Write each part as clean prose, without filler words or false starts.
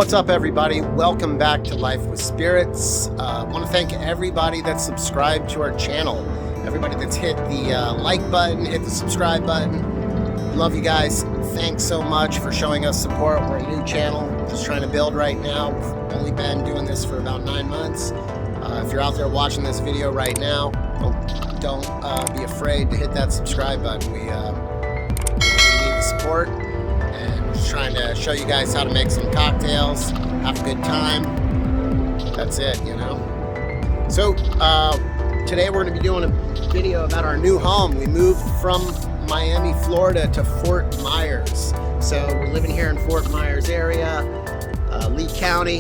What's up, everybody? Welcome back to Life with Spirits. I want to thank everybody that's subscribed to our channel. Everybody that's hit the like button, hit the subscribe button. Love you guys. Thanks so much for showing us support. We're a new channel. We're just trying to build right now. We've only been doing this for about 9 months. If you're out there watching this video right now, don't be afraid to hit that subscribe button. We need the support. Just trying to show you guys how to make some cocktails, have a good time. That's it, you know. So today we're going to be doing a video about our new home. We moved from Miami, Florida to Fort Myers. So we're living here in Fort Myers area, Lee County.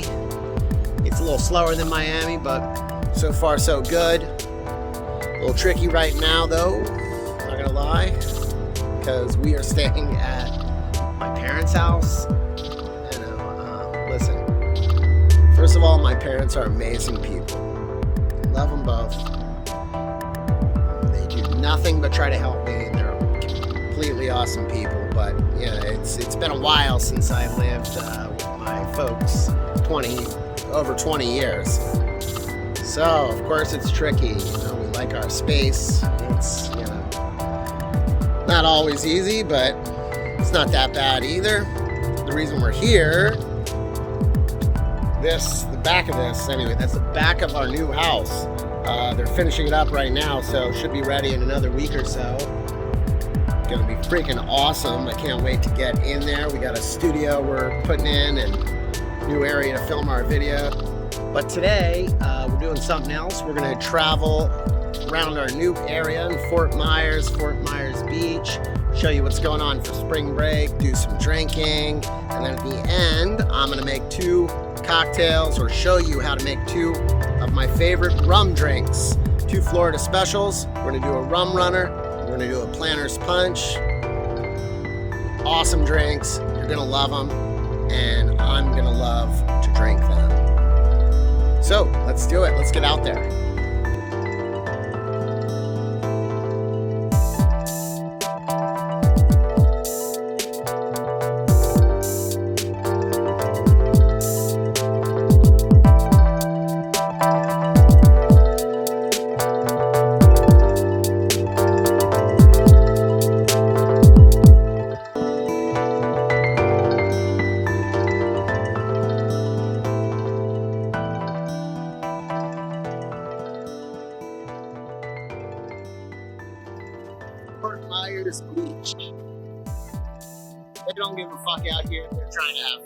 It's a little slower than Miami, but so far so good. A little tricky right now though, not gonna lie, because we are staying at my parents' house. You know, listen, first of all, my parents are amazing people. Love them both. They do nothing but try to help me. They're completely awesome people. But yeah, it's been a while since I lived with my folks, over 20 years. So of course it's tricky. You know, we like our space. It's, you know, not always easy, but it's not that bad either. The reason we're here, the back of this, anyway, that's the back of our new house. They're finishing it up right now, so it should be ready in another week or so. It's gonna be freaking awesome. I can't wait to get in there. We got a studio we're putting in and new area to film our video. But today, we're doing something else. We're gonna travel around our new area in Fort Myers Beach, show you what's going on for spring break, do some drinking, and then at the end, I'm gonna make 2 cocktails, or show you how to make 2 of my favorite rum drinks. 2 Florida specials. We're gonna do a Rum Runner, we're gonna do a Planter's Punch. Awesome drinks, you're gonna love them, and I'm gonna love to drink them. So let's do it, let's get out there. Fort Myers Beach. They don't give a fuck out here. They're trying to have